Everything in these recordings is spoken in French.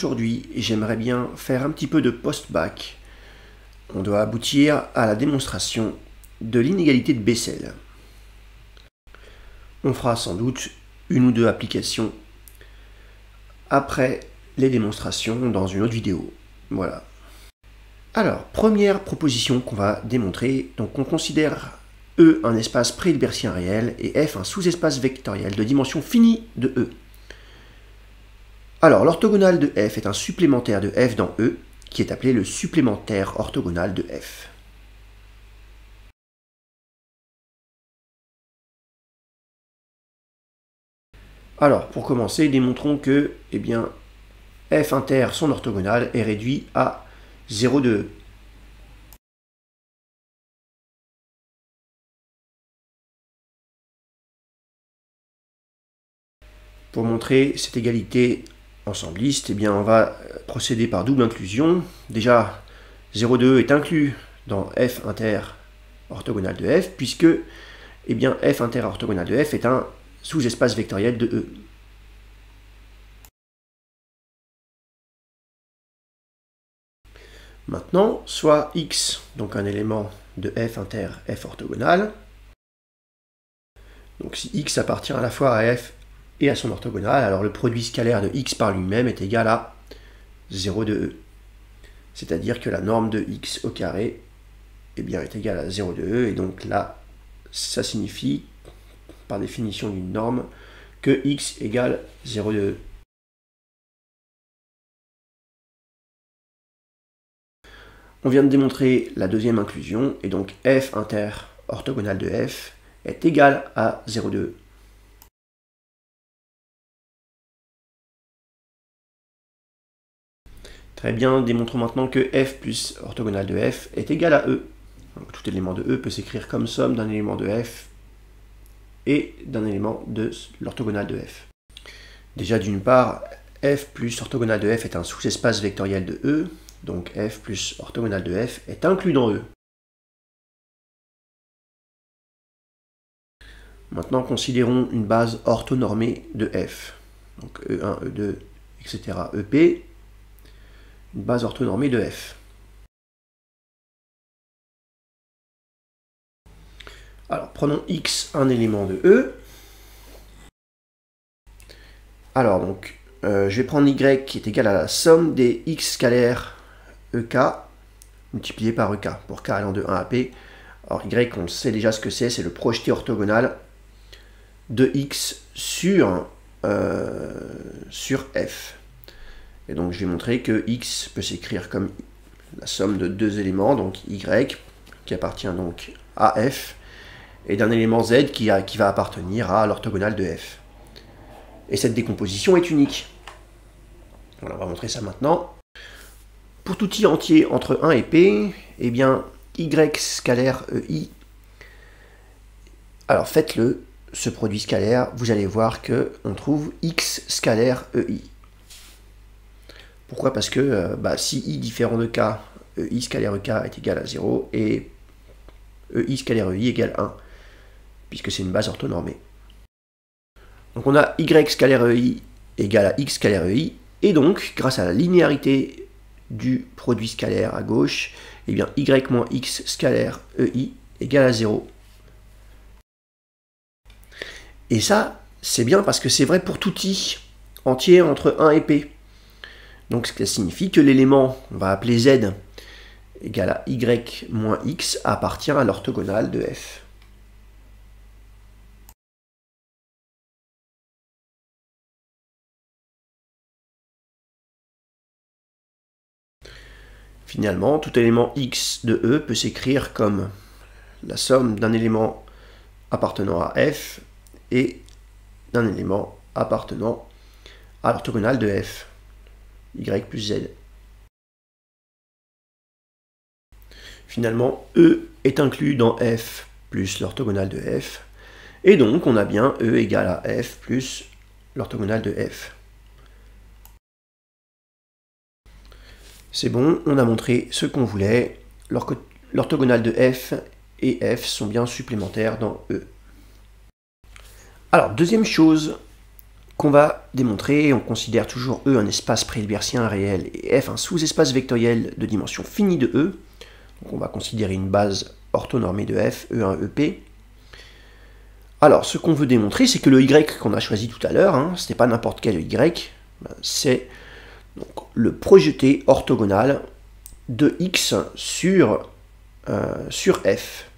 aujourd'hui, j'aimerais bien faire un petit peu de post-bac. On doit aboutir à la démonstration de l'inégalité de Bessel. On fera sans doute une ou deux applications après les démonstrations dans une autre vidéo. Voilà. Alors, première proposition qu'on va démontrer. Donc, on considère E un espace pré-hilbertien réel et F un sous-espace vectoriel de dimension finie de E. Alors, l'orthogonale de F est un supplémentaire de F dans E, qui est appelé le supplémentaire orthogonal de F. Alors, pour commencer, démontrons que F inter, son orthogonal, est réduit à 0 de E. Pour montrer cette égalité ensembliste, on va procéder par double inclusion. Déjà, 0 de E est inclus dans F inter orthogonal de F, puisque F inter orthogonal de F est un sous-espace vectoriel de E. Maintenant, soit X, donc un élément de F inter F orthogonal. Donc si X appartient à la fois à F et à son orthogonal, alors le produit scalaire de X par lui-même est égal à 0 de E. C'est-à-dire que la norme de X au carré est égale à 0 de E, et donc là, ça signifie, par définition d'une norme, que X égale 0 de E. On vient de démontrer la deuxième inclusion, et donc F inter orthogonal de F est égal à 0 de E. Très bien, démontrons maintenant que F plus orthogonal de F est égal à E. Donc, tout élément de E peut s'écrire comme somme d'un élément de F et d'un élément de l'orthogonal de F. Déjà, d'une part, F plus orthogonal de F est un sous-espace vectoriel de E, donc F plus orthogonal de F est inclus dans E. Maintenant, considérons une base orthonormée de F. Donc E1, E2, etc. EP, une base orthonormée de F. Alors, prenons X, un élément de E. Alors, donc, je vais prendre Y qui est égal à la somme des X scalaires EK multiplié par EK, pour K allant de 1 à P. Alors, Y, on sait déjà ce que c'est le projeté orthogonal de X sur F. Et donc, je vais montrer que X peut s'écrire comme la somme de deux éléments, donc Y, qui appartient donc à F, et d'un élément Z qui va appartenir à l'orthogonale de F. Et cette décomposition est unique. Voilà, on va montrer ça maintenant. Pour tout i entier entre 1 et P, Y scalaire EI, alors faites-le, ce produit scalaire, vous allez voir qu'on trouve X scalaire EI. Pourquoi? Parce que si I différent de K, EI scalaire EK est égal à 0, et EI scalaire EI égale 1, puisque c'est une base orthonormée. Donc on a Y scalaire EI égale à X scalaire EI, et donc, grâce à la linéarité du produit scalaire à gauche, Y moins X scalaire EI égale à 0. Et ça, c'est bien parce que c'est vrai pour tout i entier entre 1 et P. Donc ça signifie que l'élément, on va appeler Z, égal à Y moins X, appartient à l'orthogonale de F. Finalement, tout élément X de E peut s'écrire comme la somme d'un élément appartenant à F et d'un élément appartenant à l'orthogonale de F, Y plus Z. Finalement, E est inclus dans F plus l'orthogonale de F, et donc on a bien E égale à F plus l'orthogonale de F. C'est bon, on a montré ce qu'on voulait. L'orthogonale de F et F sont bien supplémentaires dans E. Alors, deuxième chose qu'on va démontrer. On considère toujours E un espace pré-hilbertien réel et F un sous-espace vectoriel de dimension finie de E. Donc on va considérer une base orthonormée de F, E1, EP. Alors, ce qu'on veut démontrer, c'est que le Y qu'on a choisi tout à l'heure, ce n'est pas n'importe quel Y, c'est le projeté orthogonal de X sur F.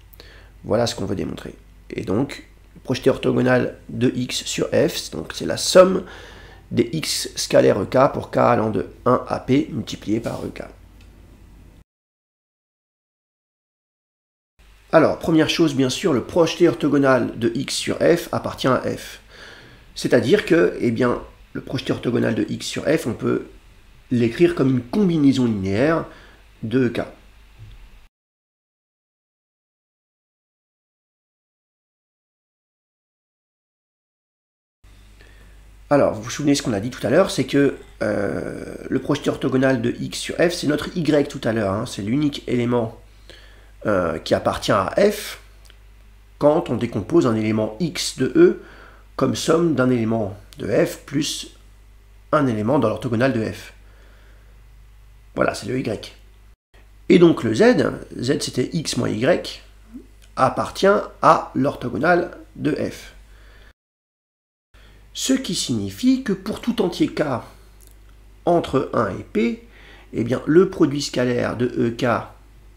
Voilà ce qu'on veut démontrer. Et donc, le projeté orthogonal de X sur F, c'est la somme des X scalaires EK pour K allant de 1 à P multiplié par EK. Alors, première chose, bien sûr, le projeté orthogonal de X sur F appartient à F. C'est-à-dire que, eh bien, le projeté orthogonal de X sur F, on peut l'écrire comme une combinaison linéaire de EK. Alors, vous vous souvenez ce qu'on a dit tout à l'heure, c'est que le projeté orthogonal de X sur F, c'est notre Y tout à l'heure, c'est l'unique élément qui appartient à F quand on décompose un élément X de E comme somme d'un élément de F plus un élément dans l'orthogonale de F. Voilà, c'est le Y. Et donc le Z c'était X moins Y, appartient à l'orthogonale de F. Ce qui signifie que pour tout entier K entre 1 et P, eh bien, le produit scalaire de EK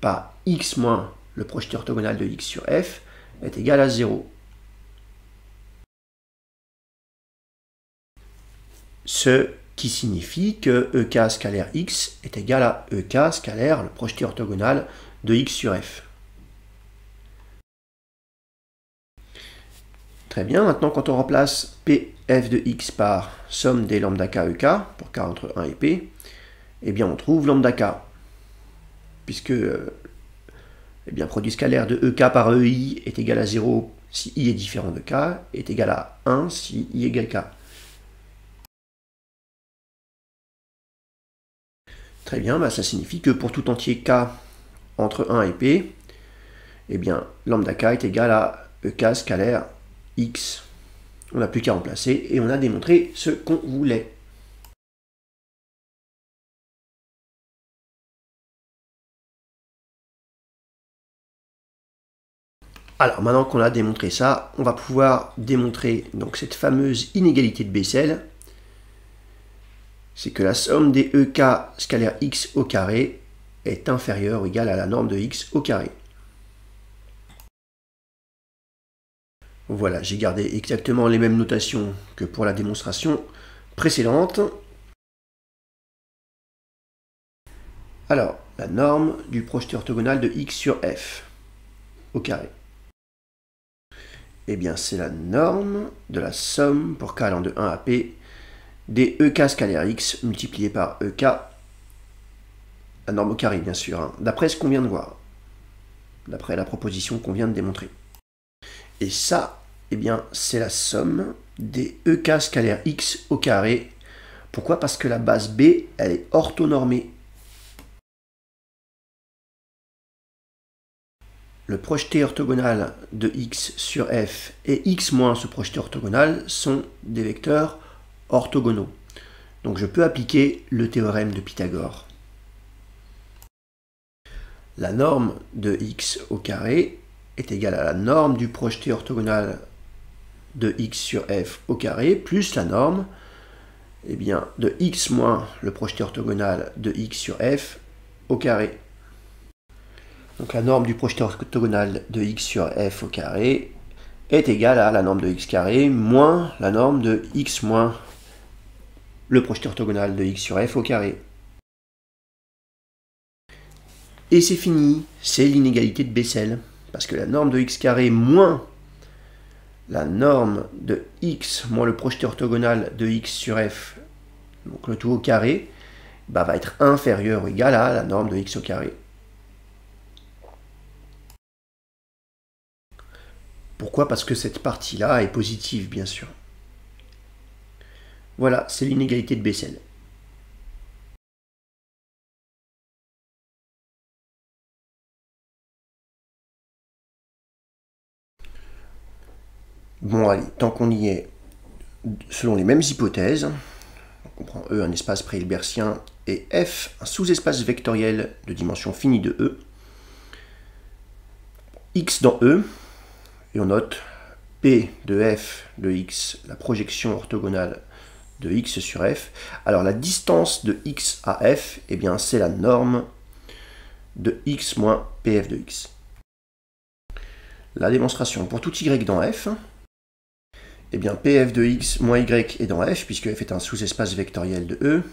par X moins le projeté orthogonal de X sur F est égal à 0. Ce qui signifie que EK scalaire X est égal à EK scalaire le projeté orthogonal de X sur F. Très bien, maintenant quand on remplace Pf de X par somme des lambda K EK, pour K entre 1 et P, eh bien on trouve lambda K, puisque eh bien, produit scalaire de EK par EI est égal à 0 si I est différent de K, est égal à 1 si I égale K. Très bien, ça signifie que pour tout entier K entre 1 et P, eh bien, lambda K est égal à EK scalaire X. On n'a plus qu'à remplacer et on a démontré ce qu'on voulait. Alors maintenant qu'on a démontré ça, on va pouvoir démontrer donc cette fameuse inégalité de Bessel. C'est que la somme des EK scalaire X au carré est inférieure ou égale à la norme de X au carré. Voilà, j'ai gardé exactement les mêmes notations que pour la démonstration précédente. Alors, la norme du projeté orthogonal de X sur F au carré. Eh bien, c'est la norme de la somme pour K allant de 1 à P des EK scalaire X multiplié par EK, la norme au carré bien sûr, d'après ce qu'on vient de voir, d'après la proposition qu'on vient de démontrer. Et ça, eh bien, c'est la somme des EK scalaire X au carré. Pourquoi? Parce que la base B, elle est orthonormée. Le projeté orthogonal de X sur F et X moins ce projeté orthogonal sont des vecteurs orthogonaux. Donc je peux appliquer le théorème de Pythagore. La norme de X au carré est égale à la norme du projeté orthogonal de X sur F au carré plus la norme eh bien, de X moins le projeté orthogonal de X sur F au carré. Donc la norme du projeté orthogonal de X sur F au carré est égale à la norme de X carré moins la norme de X moins le projeté orthogonal de X sur F au carré. Et c'est fini, c'est l'inégalité de Bessel, parce que la norme de X carré moins la norme de X moins le projeté orthogonal de X sur F, donc le tout au carré, va être inférieur ou égal à la norme de X au carré. Pourquoi? Parce que cette partie-là est positive, bien sûr. Voilà, c'est l'inégalité de Bessel. Bon, allez, tant qu'on y est, selon les mêmes hypothèses. On prend E un espace pré-hilbertien et F un sous-espace vectoriel de dimension finie de E. X dans E, et on note P de F de X, la projection orthogonale de X sur F. Alors la distance de X à F, eh bien c'est la norme de X moins PF de X. La démonstration pour tout Y dans F, eh bien PF de X moins Y est dans F, puisque F est un sous-espace vectoriel de E,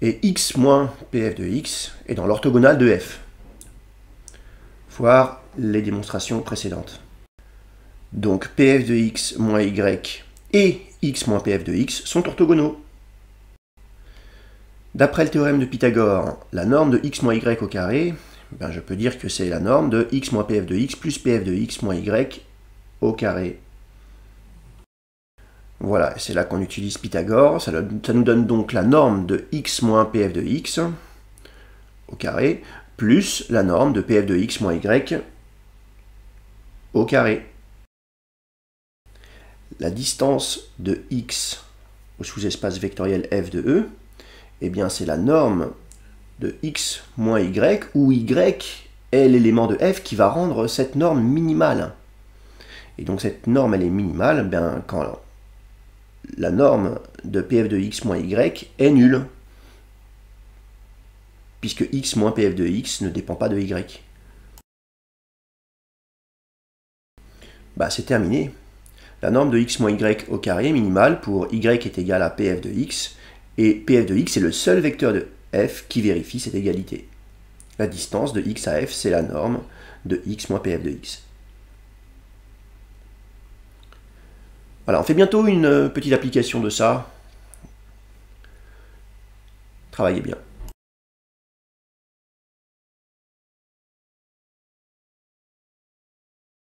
et X moins PF de X est dans l'orthogonale de F. Voir les démonstrations précédentes. Donc PF de X moins Y et X moins PF de X sont orthogonaux. D'après le théorème de Pythagore, la norme de X moins Y au carré, ben je peux dire que c'est la norme de X moins PF de X plus PF de X moins Y au carré. Voilà, c'est là qu'on utilise Pythagore. Ça nous donne donc la norme de X moins PF de X au carré plus la norme de PF de X moins Y au carré. La distance de X au sous-espace vectoriel F de E, eh bien c'est la norme de X moins Y, où Y est l'élément de F qui va rendre cette norme minimale. Et donc cette norme, elle est minimale bien, quand la norme de PF de X moins Y est nulle, puisque X moins PF de X ne dépend pas de Y. Bah, c'est terminé. La norme de X moins Y au carré est minimale pour Y est égal à PF de X, et PF de X est le seul vecteur de F qui vérifie cette égalité. La distance de X à F, c'est la norme de X moins PF de X. Voilà, on fait bientôt une petite application de ça. Travaillez bien.